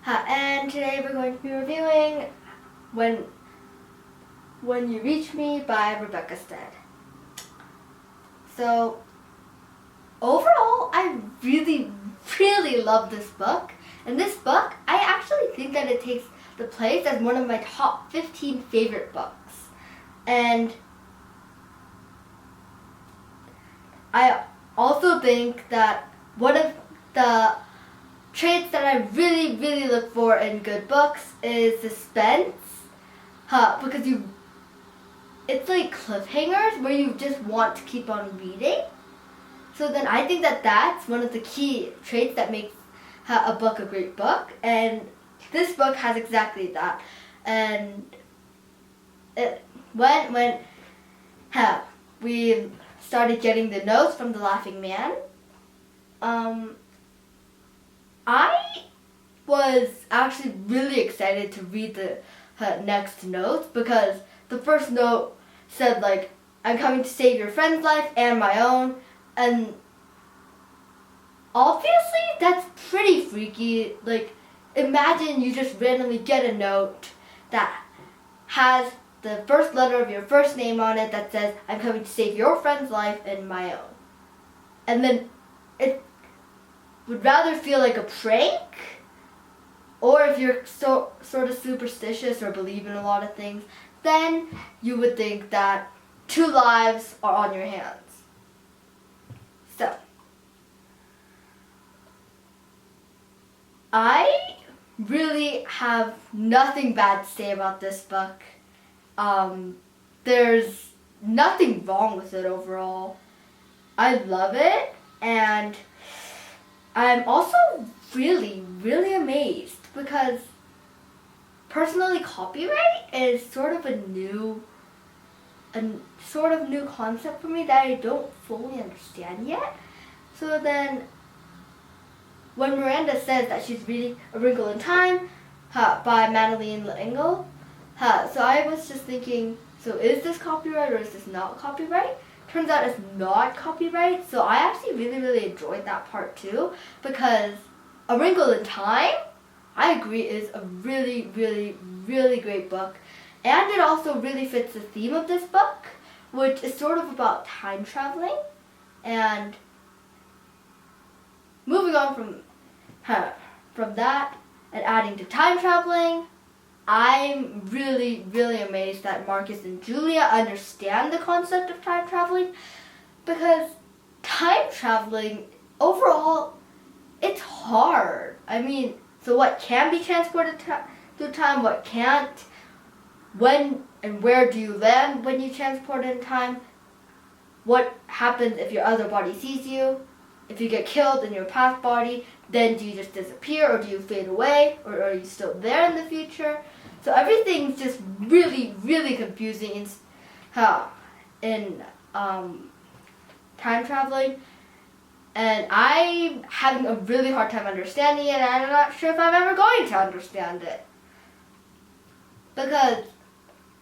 And today we're going to be reviewing When You Reach Me by Rebecca Stead. So, overall, I really love this book. And this book, I actually think that it takes the place as one of my top 15 favorite books. And I also think that one of the traits that I really look for in good books is suspense. Because it's like cliffhangers where you just want to keep on reading. So then I think that that's one of the key traits that makes a book a great book. And this book has exactly that. And when we started getting the notes from the Laughing Man, I was actually really excited to read the next notes, because the first note said, like, I'm coming to save your friend's life and my own, and obviously that's pretty freaky. Like, imagine you just randomly get a note that has the first letter of your first name on it that says, I'm coming to save your friend's life and my own. And then it would rather feel like a prank, or if you're sort of superstitious or believe in a lot of things, then you would think that 2 lives are on your hands. So, I really have nothing bad to say about this book. There's nothing wrong with it overall. I love it, and I'm also really amazed, because personally copyright is sort of a new concept for me that I don't fully understand yet. So then when Miranda says that she's reading A Wrinkle in Time by Madeleine L'Engle, so I was just thinking, so is this copyright or is this not copyright? Turns out it's not copyright, so I actually really enjoyed that part too, because A Wrinkle in Time, I agree, is a really great book, and it also really fits the theme of this book, which is sort of about time traveling. And moving on from that and adding to time traveling, I'm really amazed that Marcus and Julia understand the concept of time traveling, because time traveling, overall, it's hard. I mean, so what can be transported through time, what can't? When and where do you land when you transport in time? What happens if your other body sees you? If you get killed in your past body, then do you just disappear, or do you fade away, or are you still there in the future? So everything's just really confusing in time traveling, and I'm having a really hard time understanding it, and I'm not sure if I'm ever going to understand it, because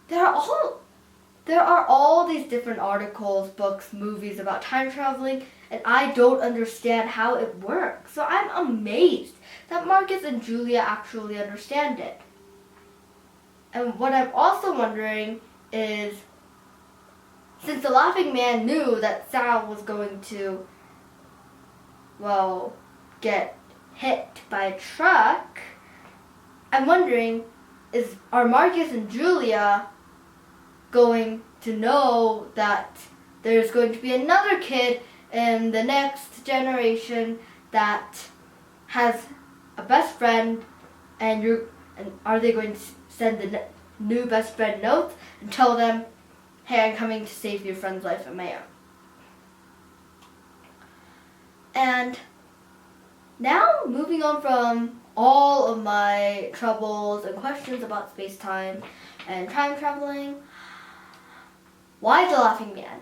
there are all these different articles, books, movies about time traveling, and I don't understand how it works. So I'm amazed that Marcus and Julia actually understand it. And what I'm also wondering is, since the Laughing Man knew that Sal was going to, well, get hit by a truck, I'm wondering, are Marcus and Julia going to know that there's going to be another kid in the next generation that has a best friend, and are they going to send the new best friend notes and tell them, hey, I'm coming to save your friend's life and my own? And now, moving on from all of my troubles and questions about space-time and time traveling, why the Laughing Man?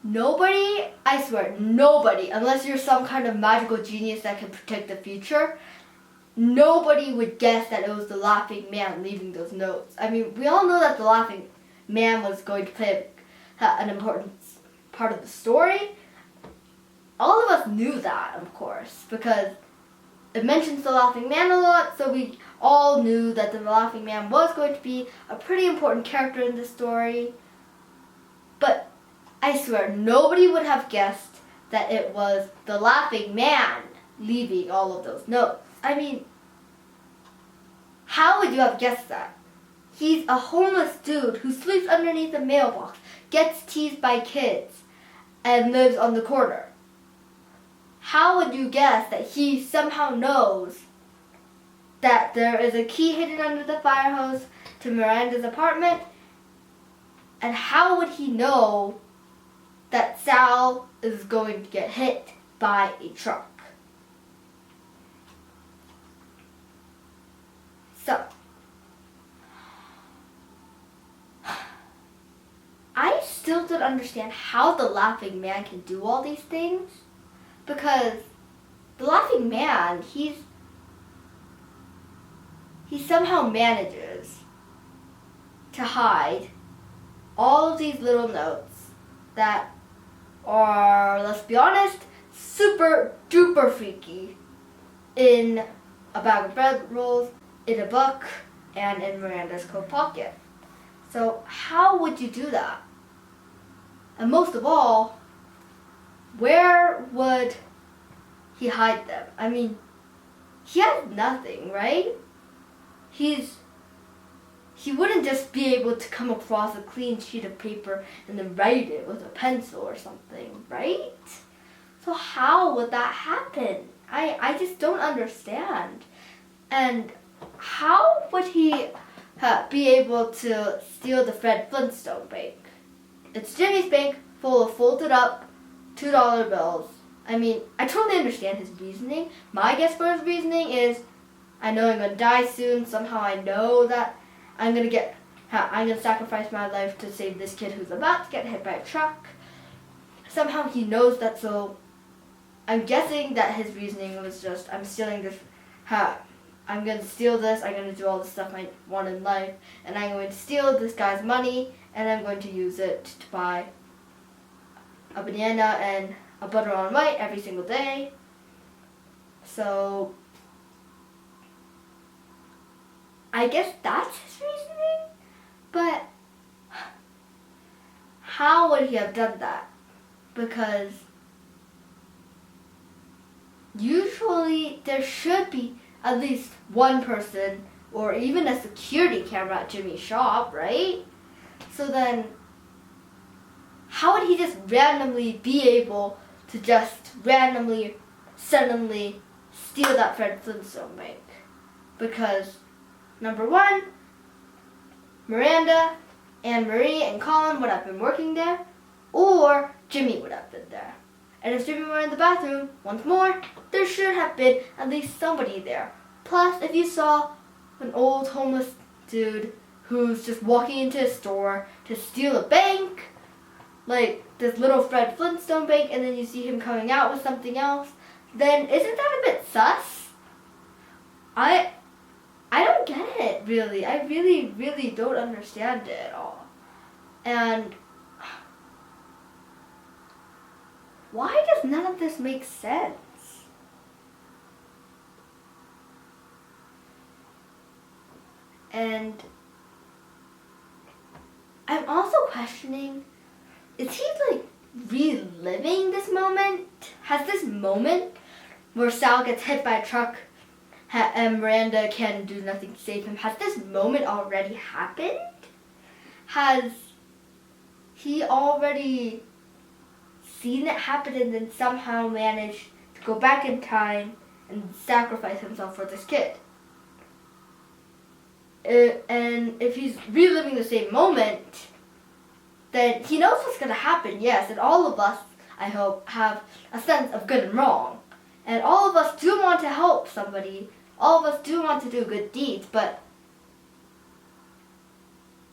Nobody, I swear, nobody, unless you're some kind of magical genius that can predict the future, nobody would guess that it was the Laughing Man leaving those notes. I mean, we all know that the Laughing Man was going to play an important part of the story. All of us knew that, of course, because it mentions the Laughing Man a lot, so we all knew that the Laughing Man was going to be a pretty important character in the story. But I swear, nobody would have guessed that it was the Laughing Man leaving all of those notes. I mean, how would you have guessed that? He's a homeless dude who sleeps underneath a mailbox, gets teased by kids, and lives on the corner. How would you guess that he somehow knows that there is a key hidden under the fire hose to Miranda's apartment? And how would he know that Sal is going to get hit by a truck? So, I still don't understand how the Laughing Man can do all these things, because the Laughing Man, he somehow manages to hide all of these little notes that are, let's be honest, super duper freaky in a bag of bread rolls, in a book, and in Miranda's coat pocket. So how would you do that? And most of all, where would he hide them? I mean, he has nothing, right? He wouldn't just be able to come across a clean sheet of paper and then write it with a pencil or something, right? So how would that happen? I just don't understand. And how would he be able to steal the Fred Flintstone bank? It's Jimmy's bank full of folded up $2 bills. I mean, I totally understand his reasoning. My guess for his reasoning is, I know I'm going to die soon. Somehow I know that I'm going to sacrifice my life to save this kid who's about to get hit by a truck. Somehow he knows that, so I'm guessing that his reasoning was just, I'm stealing this, I'm going to steal this, I'm going to do all the stuff I want in life, and I'm going to steal this guy's money, and I'm going to use it to buy a banana and a butter on white every single day. So I guess that's his reasoning, but how would he have done that? Because usually there should be at least one person or even a security camera at Jimmy's shop, right? So then how would he just randomly be able to just randomly, suddenly steal that Fred Flintstone bank? Because number one, Miranda and Marie and Colin would have been working there, or Jimmy would have been there. And if Jimmy were in the bathroom, once more, there should have been at least somebody there. Plus, if you saw an old homeless dude who's just walking into a store to steal a bank, like this little Fred Flintstone bank, and then you see him coming out with something else, then isn't that a bit sus? I don't get it, really. I really, really don't understand it at all. And why does none of this make sense? And I'm also questioning, is he like reliving this moment? Has this moment where Sal gets hit by a truck and Miranda can do nothing to save him, has this moment already happened? Has he already seen it happen and then somehow managed to go back in time and sacrifice himself for this kid? And if he's reliving the same moment, then he knows what's going to happen, yes, and all of us, I hope, have a sense of good and wrong. And all of us do want to help somebody. All of us do want to do good deeds, but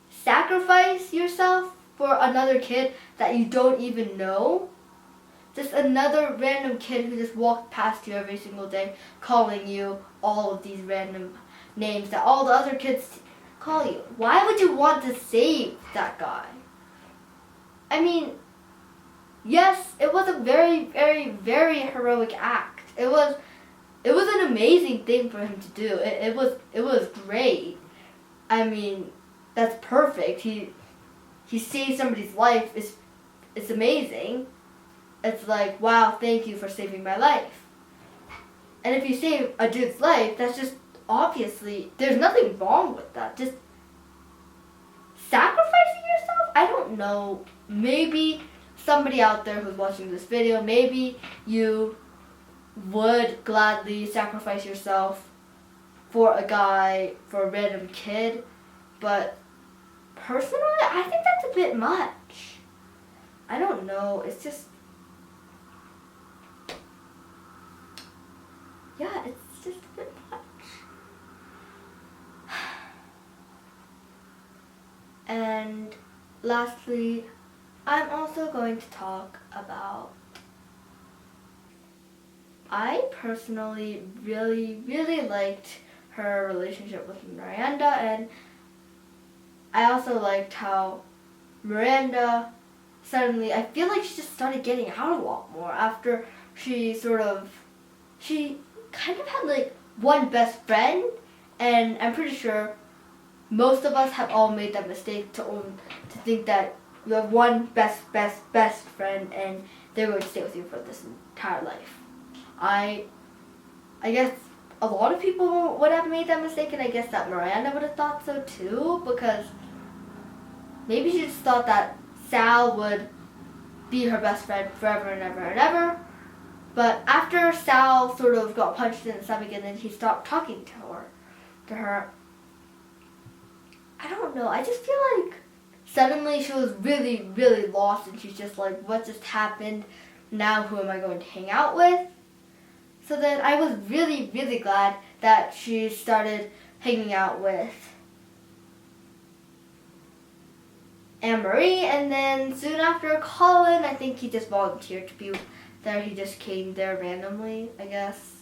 sacrifice yourself for another kid that you don't even know? Just another random kid who just walked past you every single day, calling you all of these random names that all the other kids call you. Why would you want to save that guy? I mean, yes, it was a very, very, very heroic act. It was it was an amazing thing for him to do. It was great. I mean, that's perfect. He saved somebody's life. It's amazing. It's like, wow, thank you for saving my life. And if you save a dude's life, that's just obviously, there's nothing wrong with that. Just sacrificing yourself? I don't know. Maybe somebody out there who's watching this video, maybe you would gladly sacrifice yourself for a guy, for a random kid. But personally, I think that's a bit much. I don't know. It's just, yeah, it's just a bit much. And lastly, I'm also going to talk about, I personally really, really liked her relationship with Miranda, and I also liked how Miranda suddenly, I feel like she just started getting out a lot more after she kind of had like one best friend, and I'm pretty sure most of us have all made that mistake to think that you have one best friend and they're going to stay with you for this entire life. I guess a lot of people would have made that mistake, and I guess that Miranda would have thought so too, because maybe she just thought that Sal would be her best friend forever and ever and ever. But after Sal sort of got punched in the stomach and then he stopped talking to her, I don't know, I just feel like suddenly she was really, really lost, and she's just like, what just happened? Now who am I going to hang out with? So then I was really, really glad that she started hanging out with Anne-Marie, and then soon after Colin, I think he just volunteered to be there. He just came there randomly, I guess.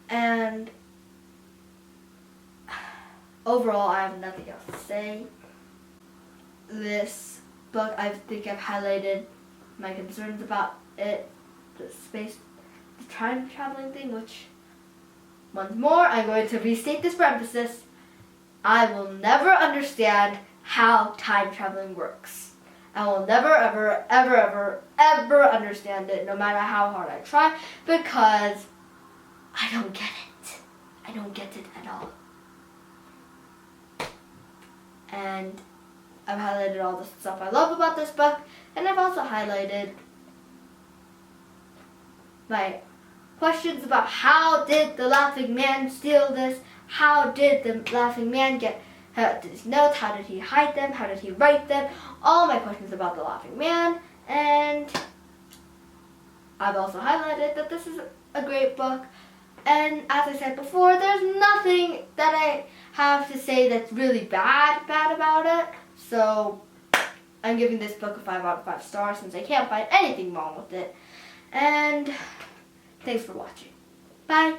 And overall, I have nothing else to say. This book, I think I've highlighted my concerns about it, the time traveling thing, which, once more, I'm going to restate this for emphasis. I will never understand how time traveling works. I will never, ever, ever, ever, ever understand it, no matter how hard I try, because I don't get it. I don't get it at all. And I've highlighted all the stuff I love about this book, and I've also highlighted my questions about how did the Laughing Man steal this? How did the Laughing Man get his notes? How did he hide them? How did he write them? All my questions about the Laughing Man. And I've also highlighted that this is a great book. And as I said before, there's nothing that I have to say that's really bad about it. So I'm giving this book a 5 out of 5 stars since I can't find anything wrong with it. And thanks for watching. Bye.